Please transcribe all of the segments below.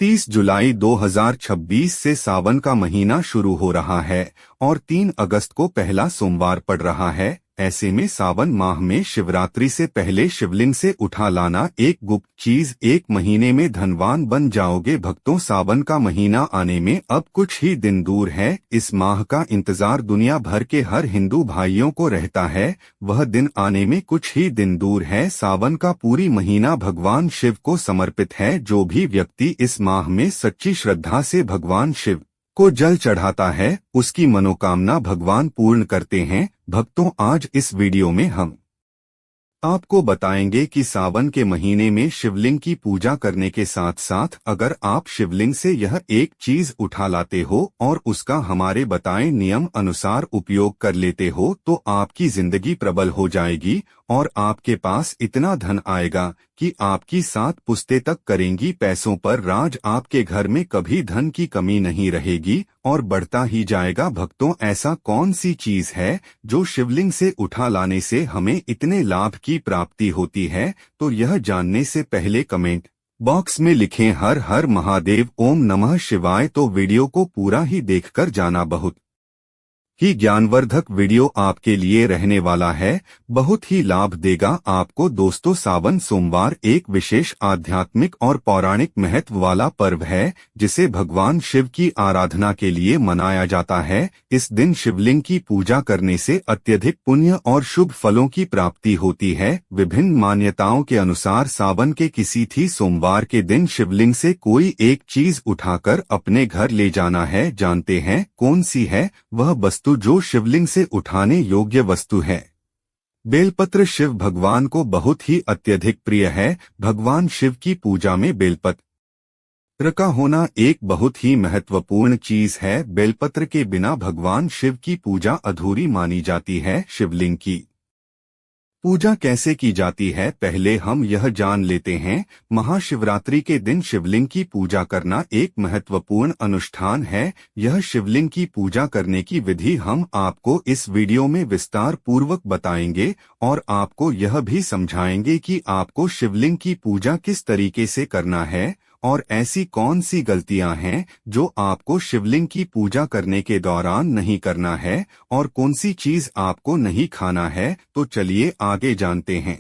29 जुलाई 2026 से सावन का महीना शुरू हो रहा है और 3 अगस्त को पहला सोमवार पड़ रहा है। ऐसे में सावन माह में शिवरात्रि से पहले शिवलिंग से उठा लाना एक गुप्त चीज। 1 महीने में धनवान बन जाओगे भक्तों। सावन का महीना आने में अब कुछ ही दिन दूर है। इस माह का इंतजार दुनिया भर के हर हिंदू भाइयों को रहता है। वह दिन आने में कुछ ही दिन दूर है। सावन का पूरी महीना भगवान शिव को समर्पित है। जो भी व्यक्ति इस माह में सच्ची श्रद्धा से भगवान शिव को जल चढ़ाता है, उसकी मनोकामना भगवान पूर्ण करते हैं। भक्तों, आज इस वीडियो में हम आपको बताएंगे कि सावन के महीने में शिवलिंग की पूजा करने के साथ साथ अगर आप शिवलिंग से यह एक चीज उठा लाते हो और उसका हमारे बताए नियम अनुसार उपयोग कर लेते हो तो आपकी जिंदगी प्रबल हो जाएगी और आपके पास इतना धन आएगा कि आपकी 7 पुश्तें तक करेंगी पैसों पर राज। आपके घर में कभी धन की कमी नहीं रहेगी और बढ़ता ही जाएगा। भक्तों, ऐसा कौन सी चीज है जो शिवलिंग से उठा लाने से हमें इतने लाभ की प्राप्ति होती है? तो यह जानने से पहले कमेंट बॉक्स में लिखें हर हर महादेव, ओम नमः शिवाय। तो वीडियो को पूरा ही देखकर जाना। बहुत ही ज्ञानवर्धक वीडियो आपके लिए रहने वाला है, बहुत ही लाभ देगा आपको। दोस्तों, सावन सोमवार एक विशेष आध्यात्मिक और पौराणिक महत्व वाला पर्व है जिसे भगवान शिव की आराधना के लिए मनाया जाता है। इस दिन शिवलिंग की पूजा करने से अत्यधिक पुण्य और शुभ फलों की प्राप्ति होती है। विभिन्न मान्यताओं के अनुसार सावन के किसी भी सोमवार के दिन शिवलिंग से कोई एक चीज उठाकर अपने घर ले जाना है। जानते हैं कौन सी है वह वस्तु जो शिवलिंग से उठाने योग्य वस्तु है? बेलपत्र शिव भगवान को बहुत ही अत्यधिक प्रिय है। भगवान शिव की पूजा में बेलपत्र का होना एक बहुत ही महत्वपूर्ण चीज है। बेलपत्र के बिना भगवान शिव की पूजा अधूरी मानी जाती है। शिवलिंग की पूजा कैसे की जाती है, पहले हम यह जान लेते हैं। महाशिवरात्रि के दिन शिवलिंग की पूजा करना एक महत्वपूर्ण अनुष्ठान है। यह शिवलिंग की पूजा करने की विधि हम आपको इस वीडियो में विस्तार पूर्वक बताएंगे और आपको यह भी समझाएंगे कि आपको शिवलिंग की पूजा किस तरीके से करना है और ऐसी कौन सी गलतियां हैं जो आपको शिवलिंग की पूजा करने के दौरान नहीं करना है और कौन सी चीज आपको नहीं खाना है। तो चलिए आगे जानते हैं।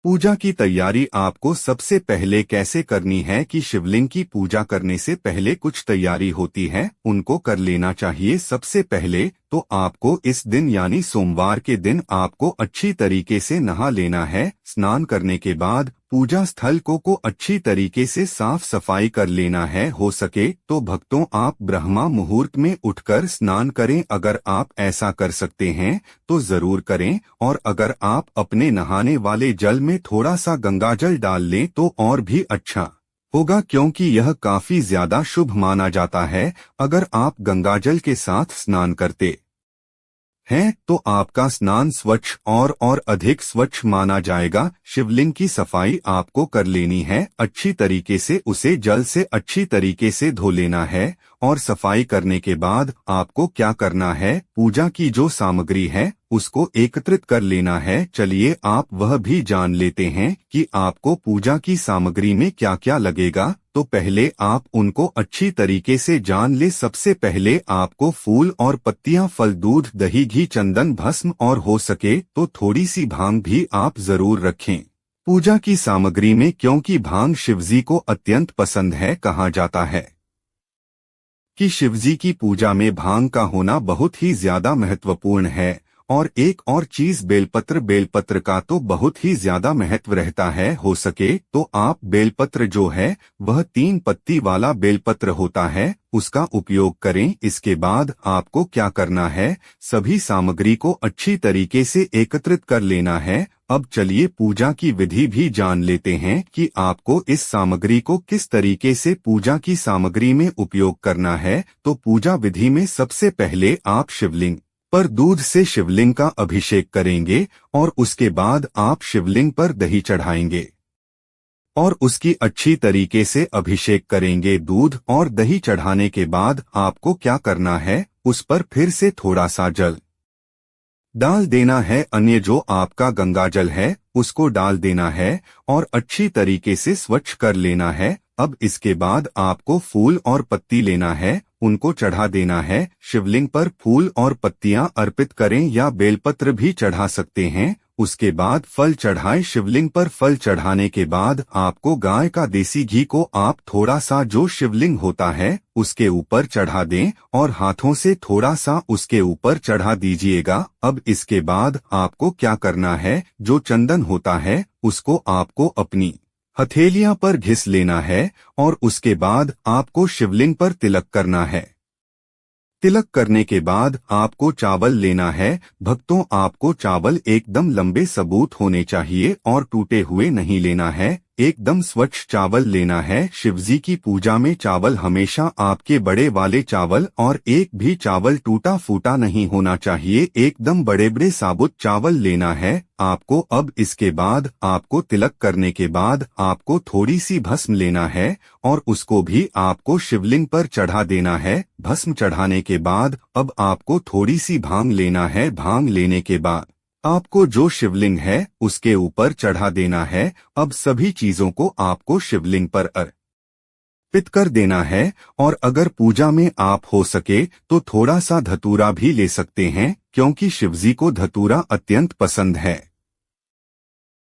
पूजा की तैयारी आपको सबसे पहले कैसे करनी है कि शिवलिंग की पूजा करने से पहले कुछ तैयारी होती है, उनको कर लेना चाहिए। सबसे पहले तो आपको इस दिन यानी सोमवार के दिन आपको अच्छी तरीके से नहा लेना है। स्नान करने के बाद पूजा स्थल को अच्छी तरीके से साफ सफाई कर लेना है। हो सके तो भक्तों आप ब्रह्मा मुहूर्त में उठकर स्नान करें। अगर आप ऐसा कर सकते हैं तो जरूर करें और अगर आप अपने नहाने वाले जल में थोड़ा सा गंगाजल डाल लें तो और भी अच्छा होगा, क्योंकि यह काफी ज्यादा शुभ माना जाता है। अगर आप गंगाजल के साथ स्नान करते हैं तो आपका स्नान स्वच्छ और अधिक स्वच्छ माना जाएगा। शिवलिंग की सफाई आपको कर लेनी है। अच्छी तरीके से उसे जल से अच्छी तरीके से धो लेना है और सफाई करने के बाद आपको क्या करना है, पूजा की जो सामग्री है उसको एकत्रित कर लेना है। चलिए आप वह भी जान लेते हैं कि आपको पूजा की सामग्री में क्या क्या लगेगा। तो पहले आप उनको अच्छी तरीके से जान ले। सबसे पहले आपको फूल और पत्तियां, फल, दूध, दही, घी, चंदन, भस्म और हो सके तो थोड़ी सी भांग भी आप जरूर रखें पूजा की सामग्री में, क्योंकि भांग शिवजी को अत्यंत पसंद है। कहा जाता है कि शिवजी की पूजा में भांग का होना बहुत ही ज्यादा महत्वपूर्ण है। और एक और चीज बेलपत्र का तो बहुत ही ज्यादा महत्व रहता है। हो सके तो आप बेलपत्र जो है वह 3 पत्ती वाला बेलपत्र होता है उसका उपयोग करें। इसके बाद आपको क्या करना है, सभी सामग्री को अच्छी तरीके से एकत्रित कर लेना है। अब चलिए पूजा की विधि भी जान लेते हैं कि आपको इस सामग्री को किस तरीके से पूजा की सामग्री में उपयोग करना है। तो पूजा विधि में सबसे पहले आप शिवलिंग पर दूध से शिवलिंग का अभिषेक करेंगे और उसके बाद आप शिवलिंग पर दही चढ़ाएंगे और उसकी अच्छी तरीके से अभिषेक करेंगे। दूध और दही चढ़ाने के बाद आपको क्या करना है, उस पर फिर से थोड़ा सा जल डाल देना है। अन्य जो आपका गंगा जल है उसको डाल देना है और अच्छी तरीके से स्वच्छ कर लेना है। अब इसके बाद आपको फूल और पत्ती लेना है, उनको चढ़ा देना है। शिवलिंग पर फूल और पत्तियां अर्पित करें या बेलपत्र भी चढ़ा सकते हैं। उसके बाद फल चढ़ाएं। शिवलिंग पर फल चढ़ाने के बाद आपको गाय का देसी घी को आप थोड़ा सा जो शिवलिंग होता है उसके ऊपर चढ़ा दें और हाथों से थोड़ा सा उसके ऊपर चढ़ा दीजिएगा। अब इसके बाद आपको क्या करना है, जो चंदन होता है उसको आपको अपनी हथेलियां पर घिस लेना है और उसके बाद आपको शिवलिंग पर तिलक करना है। तिलक करने के बाद आपको चावल लेना है। भक्तों, आपको चावल एकदम लंबे सबूत होने चाहिए और टूटे हुए नहीं लेना है। एकदम स्वच्छ चावल लेना है। शिवजी की पूजा में चावल हमेशा आपके बड़े वाले चावल और एक भी चावल टूटा फूटा नहीं होना चाहिए। एकदम बड़े बड़े साबुत चावल लेना है आपको। अब इसके बाद आपको तिलक करने के बाद आपको थोड़ी सी भस्म लेना है और उसको भी आपको शिवलिंग पर चढ़ा देना है। भस्म चढ़ाने के बाद अब आपको थोड़ी सी भांग लेना है। भांग लेने के बाद आपको जो शिवलिंग है उसके ऊपर चढ़ा देना है। अब सभी चीजों को आपको शिवलिंग पर अर्पित कर देना है और अगर पूजा में आप हो सके तो थोड़ा सा धतूरा भी ले सकते हैं, क्योंकि शिवजी को धतूरा अत्यंत पसंद है।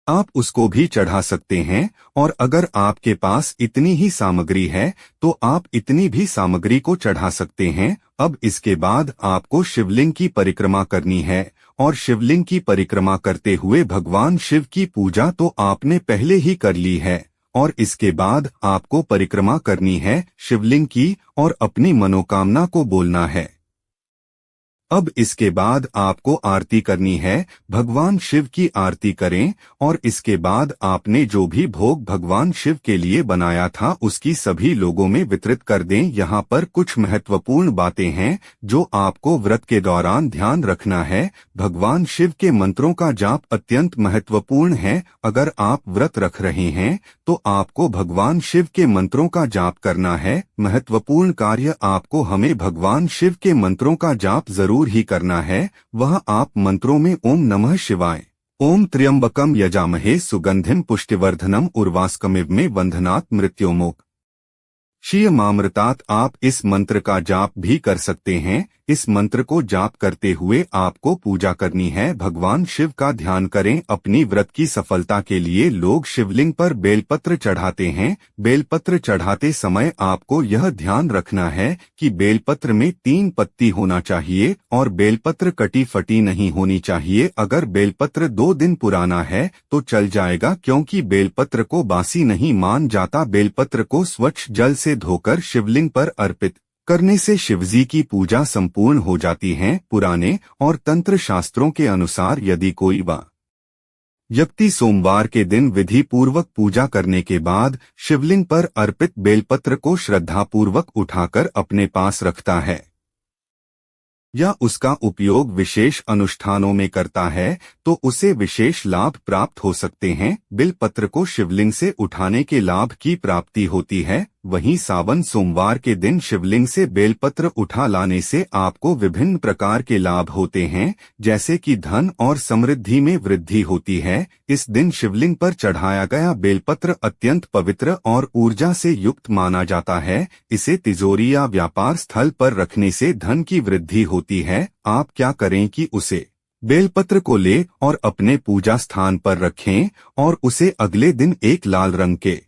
आप उसको भी चढ़ा सकते हैं और अगर आपके पास इतनी ही सामग्री है तो आप इतनी भी सामग्री को चढ़ा सकते हैं। अब इसके बाद आपको शिवलिंग की परिक्रमा करनी है और शिवलिंग की परिक्रमा करते हुए भगवान शिव की पूजा तो आपने पहले ही कर ली है और इसके बाद आपको परिक्रमा करनी है शिवलिंग की और अपनी मनोकामना को बोलना है। अब इसके बाद आपको आरती करनी है। भगवान शिव की आरती करें और इसके बाद आपने जो भी भोग भगवान शिव के लिए बनाया था उसकी सभी लोगों में वितरित कर दें। यहाँ पर कुछ महत्वपूर्ण बातें हैं जो आपको व्रत के दौरान ध्यान रखना है। भगवान शिव के मंत्रों का जाप अत्यंत महत्वपूर्ण है। अगर आप व्रत रख रहे हैं तो आपको भगवान शिव के मंत्रों का जाप करना है। महत्वपूर्ण कार्य आपको हमें भगवान शिव के मंत्रों का जाप जरूर ही करना है। वह आप मंत्रों में ओम नमः शिवाय, ओम त्र्यंबकम यजामहे सुगंधिम पुष्टिवर्धनम उर्वास्कमिव में वंदनात् मृत्योर्मुक् क्षीयमामृतात् आप इस मंत्र का जाप भी कर सकते हैं। इस मंत्र को जाप करते हुए आपको पूजा करनी है। भगवान शिव का ध्यान करें। अपनी व्रत की सफलता के लिए लोग शिवलिंग पर बेलपत्र चढ़ाते हैं। बेलपत्र चढ़ाते समय आपको यह ध्यान रखना है कि बेलपत्र में 3 पत्ती होना चाहिए और बेलपत्र कटी फटी नहीं होनी चाहिए। अगर बेलपत्र 2 दिन पुराना है तो चल जाएगा, क्योंकि बेलपत्र को बासी नहीं मान जाता। बेलपत्र को स्वच्छ जल से धोकर शिवलिंग पर अर्पित करने से शिवजी की पूजा संपूर्ण हो जाती है। पुराने और तंत्र शास्त्रों के अनुसार यदि कोई व्यक्ति सोमवार के दिन विधि पूर्वक पूजा करने के बाद शिवलिंग पर अर्पित बेलपत्र को श्रद्धापूर्वक उठाकर अपने पास रखता है या उसका उपयोग विशेष अनुष्ठानों में करता है तो उसे विशेष लाभ प्राप्त हो सकते हैं। बेलपत्र को शिवलिंग से उठाने के लाभ की प्राप्ति होती है। वहीं सावन सोमवार के दिन शिवलिंग से बेलपत्र उठा लाने से आपको विभिन्न प्रकार के लाभ होते हैं, जैसे कि धन और समृद्धि में वृद्धि होती है। इस दिन शिवलिंग पर चढ़ाया गया बेलपत्र अत्यंत पवित्र और ऊर्जा से युक्त माना जाता है। इसे तिजोरी या व्यापार स्थल पर रखने से धन की वृद्धि होती है। आप क्या करें कि उसे बेलपत्र को ले और अपने पूजा स्थान पर रखें और उसे अगले दिन एक लाल रंग के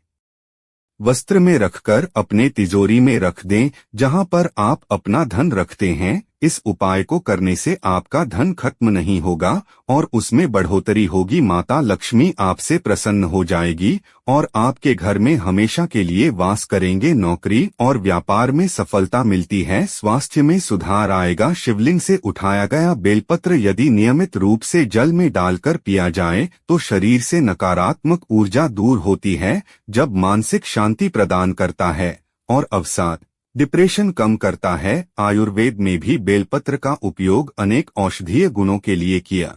वस्त्र में रखकर अपने तिजोरी में रख दें, जहां पर आप अपना धन रखते हैं। इस उपाय को करने से आपका धन खत्म नहीं होगा और उसमें बढ़ोतरी होगी। माता लक्ष्मी आपसे प्रसन्न हो जाएगी और आपके घर में हमेशा के लिए वास करेंगे। नौकरी और व्यापार में सफलता मिलती है। स्वास्थ्य में सुधार आएगा। शिवलिंग से उठाया गया बेलपत्र यदि नियमित रूप से जल में डालकर पिया जाए तो शरीर से नकारात्मक ऊर्जा दूर होती है, जब मानसिक शांति प्रदान करता है और अवसाद डिप्रेशन कम करता है। आयुर्वेद में भी बेलपत्र का उपयोग अनेक औषधीय गुणों के लिए किया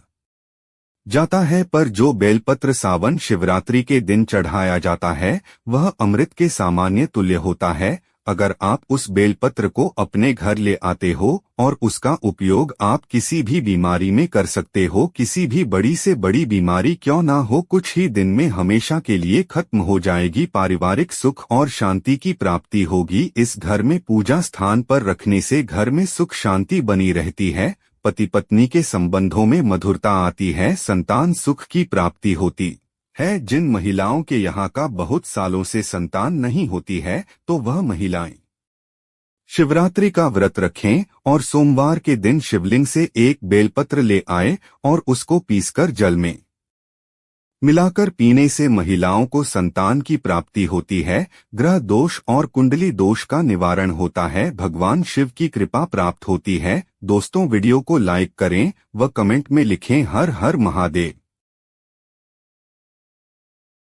जाता है, पर जो बेलपत्र सावन शिवरात्रि के दिन चढ़ाया जाता है वह अमृत के सामान्य तुल्य होता है। अगर आप उस बेलपत्र को अपने घर ले आते हो और उसका उपयोग आप किसी भी बीमारी में कर सकते हो, किसी भी बड़ी से बड़ी बीमारी क्यों ना हो, कुछ ही दिन में हमेशा के लिए खत्म हो जाएगी। पारिवारिक सुख और शांति की प्राप्ति होगी। इस घर में पूजा स्थान पर रखने से घर में सुख शांति बनी रहती है। पति पत्नी के संबंधों में मधुरता आती है। संतान सुख की प्राप्ति होती है। जिन महिलाओं के यहाँ का बहुत सालों से संतान नहीं होती है, तो वह महिलाएं शिवरात्रि का व्रत रखें और सोमवार के दिन शिवलिंग से एक बेलपत्र ले आए और उसको पीसकर जल में मिलाकर पीने से महिलाओं को संतान की प्राप्ति होती है। ग्रह दोष और कुंडली दोष का निवारण होता है। भगवान शिव की कृपा प्राप्त होती है। दोस्तों, वीडियो को लाइक करें व कमेंट में लिखें हर हर महादेव।